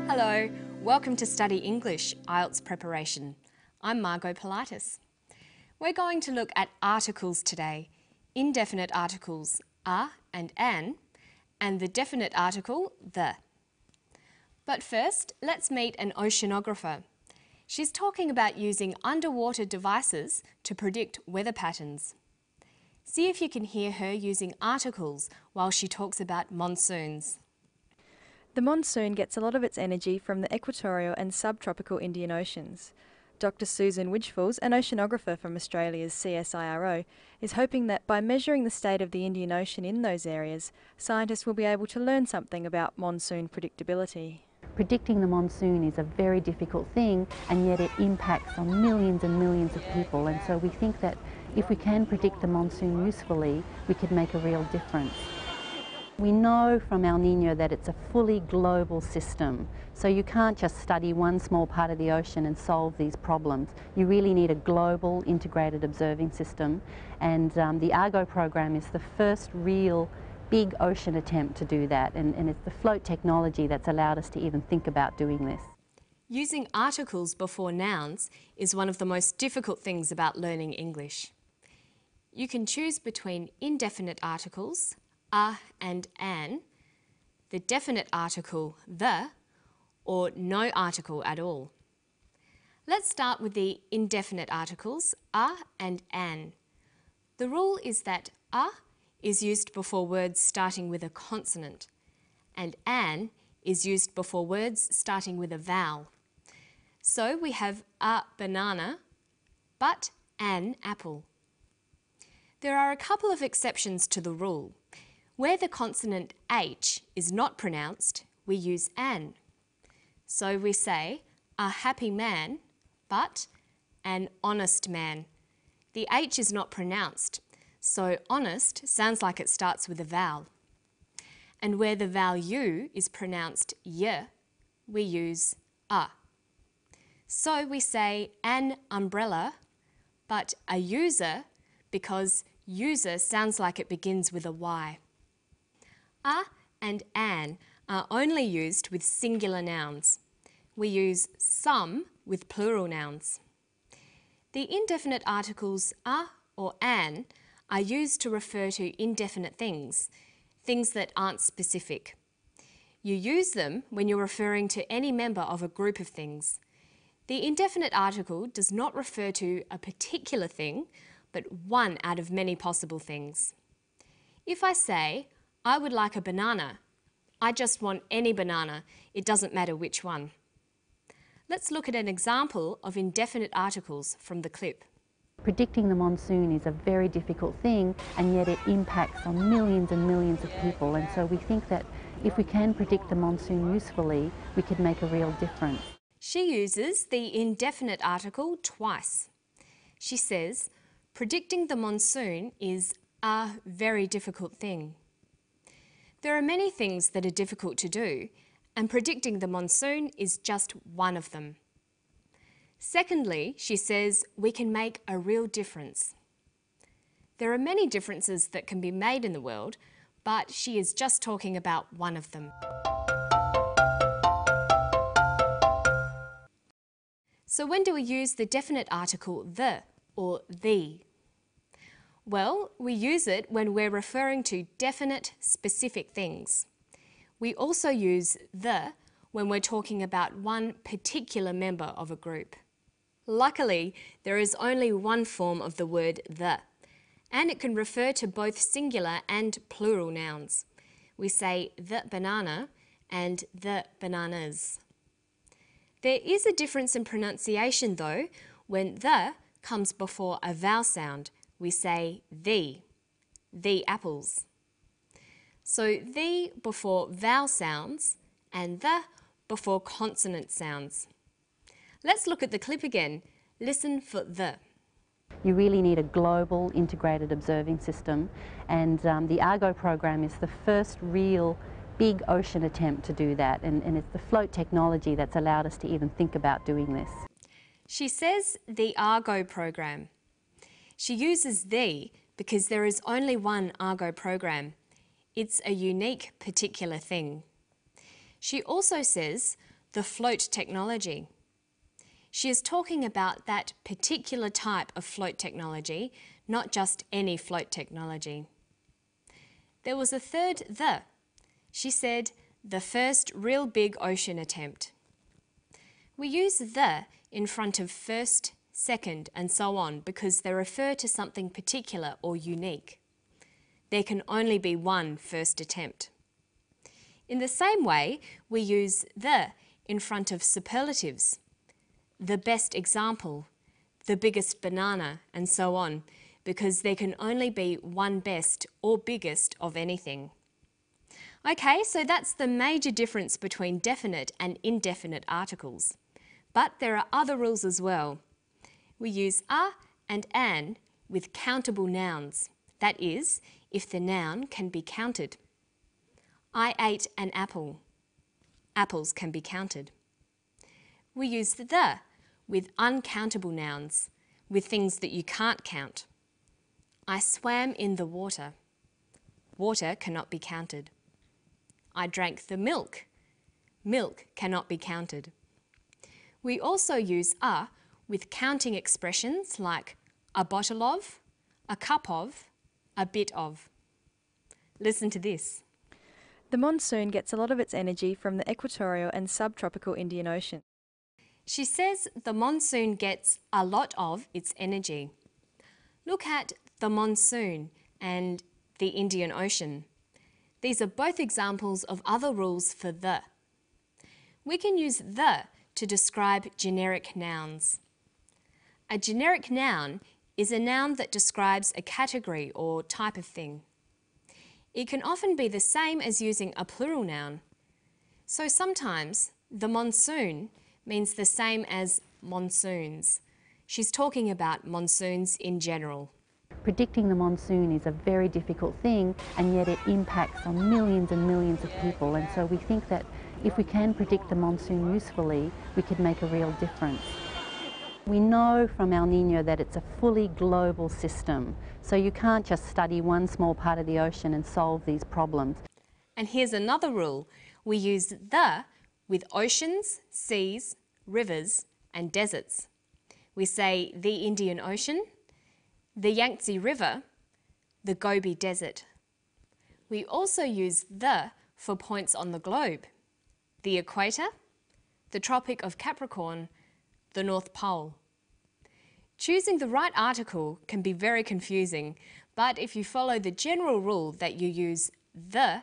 Hello, welcome to Study English IELTS Preparation. I'm Margot Politis. We're going to look at articles today, indefinite articles a and an, and the definite article the. But first, let's meet an oceanographer. She's talking about using underwater devices to predict weather patterns. See if you can hear her using articles while she talks about monsoons. The monsoon gets a lot of its energy from the equatorial and subtropical Indian Oceans. Dr. Susan Widgefalls, an oceanographer from Australia's CSIRO, is hoping that by measuring the state of the Indian Ocean in those areas, scientists will be able to learn something about monsoon predictability. Predicting the monsoon is a very difficult thing, and yet it impacts on millions and millions of people, and so we think that if we can predict the monsoon usefully, we could make a real difference. We know from El Niño that it's a fully global system, so you can't just study one small part of the ocean and solve these problems. You really need a global integrated observing system, and the Argo program is the first real big ocean attempt to do that, and it's the float technology that's allowed us to even think about doing this. Using articles before nouns is one of the most difficult things about learning English. You can choose between indefinite articles, a and an, the definite article the, or no article at all. Let's start with the indefinite articles a and an. The rule is that a is used before words starting with a consonant, and an is used before words starting with a vowel. So we have a banana, but an apple. There are a couple of exceptions to the rule. Where the consonant H is not pronounced, we use an. So we say a happy man, but an honest man. The H is not pronounced, so honest sounds like it starts with a vowel. And where the vowel U is pronounced y, we use a. So we say an umbrella, but a user, because user sounds like it begins with a Y. A and an are only used with singular nouns. We use some with plural nouns. The indefinite articles a or an are used to refer to indefinite things, things that aren't specific. You use them when you're referring to any member of a group of things. The indefinite article does not refer to a particular thing, but one out of many possible things. If I say, I would like a banana, I just want any banana, it doesn't matter which one. Let's look at an example of indefinite articles from the clip. Predicting the monsoon is a very difficult thing, and yet it impacts on millions and millions of people, and so we think that if we can predict the monsoon usefully, we could make a real difference. She uses the indefinite article twice. She says, predicting the monsoon is a very difficult thing. There are many things that are difficult to do, and predicting the monsoon is just one of them. Secondly, she says we can make a real difference. There are many differences that can be made in the world, but she is just talking about one of them. So when do we use the definite article the or the? Well, we use it when we're referring to definite, specific things. We also use the when we're talking about one particular member of a group. Luckily, there is only one form of the word the, and it can refer to both singular and plural nouns. We say the banana and the bananas. There is a difference in pronunciation though. When the comes before a vowel sound, we say the apples. So the before vowel sounds and the before consonant sounds. Let's look at the clip again. Listen for the. You really need a global integrated observing system, and the Argo program is the first real big ocean attempt to do that, and it's the float technology that's allowed us to even think about doing this. She says the Argo program. She uses the because there is only one Argo program. It's a unique particular thing. She also says the float technology. She is talking about that particular type of float technology, not just any float technology. There was a third the. She said the first real big ocean attempt. We use the in front of first, second and so on because they refer to something particular or unique. There can only be one first attempt. In the same way, we use the in front of superlatives, the best example, the biggest banana and so on, because there can only be one best or biggest of anything. Okay, so that's the major difference between definite and indefinite articles. But there are other rules as well. We use a and an with countable nouns. That is, if the noun can be counted. I ate an apple. Apples can be counted. We use the with uncountable nouns, with things that you can't count. I swam in the water. Water cannot be counted. I drank the milk. Milk cannot be counted. We also use a with counting expressions like a bottle of, a cup of, a bit of. Listen to this. The monsoon gets a lot of its energy from the equatorial and subtropical Indian Ocean. She says the monsoon gets a lot of its energy. Look at the monsoon and the Indian Ocean. These are both examples of other rules for the. We can use the to describe generic nouns. A generic noun is a noun that describes a category or type of thing. It can often be the same as using a plural noun. So sometimes the monsoon means the same as monsoons. She's talking about monsoons in general. Predicting the monsoon is a very difficult thing, and yet it impacts on millions and millions of people, and so we think that if we can predict the monsoon usefully, we could make a real difference. We know from El Niño that it's a fully global system, so you can't just study one small part of the ocean and solve these problems. And here's another rule. We use the with oceans, seas, rivers and deserts. We say the Indian Ocean, the Yangtze River, the Gobi Desert. We also use the for points on the globe, the equator, the Tropic of Capricorn, the North Pole. Choosing the right article can be very confusing, but if you follow the general rule that you use the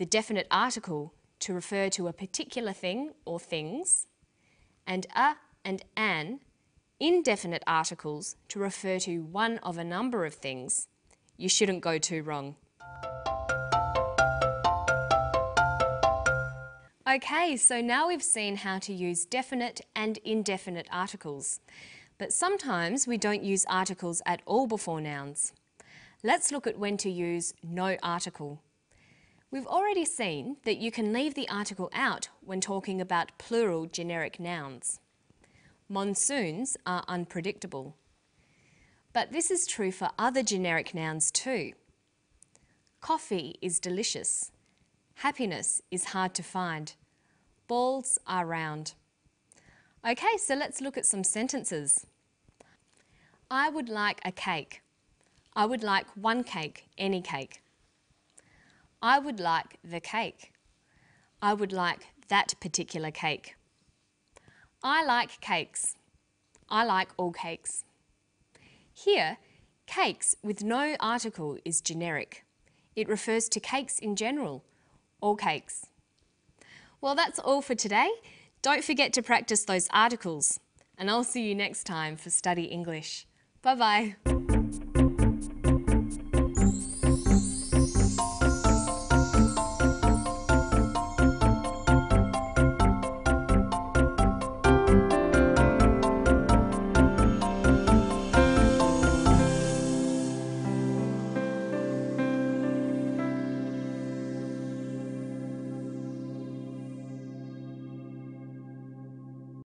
definite article, to refer to a particular thing or things, and a and an, indefinite articles to refer to one of a number of things, you shouldn't go too wrong. Okay, so now we've seen how to use definite and indefinite articles. But sometimes we don't use articles at all before nouns. Let's look at when to use no article. We've already seen that you can leave the article out when talking about plural generic nouns. Monsoons are unpredictable. But this is true for other generic nouns too. Coffee is delicious. Happiness is hard to find. Balls are round. Okay, so let's look at some sentences. I would like a cake. I would like one cake, any cake. I would like the cake. I would like that particular cake. I like cakes. I like all cakes. Here, cakes with no article is generic. It refers to cakes in general, all cakes. Well, that's all for today. Don't forget to practice those articles, and I'll see you next time for Study English. Bye-bye.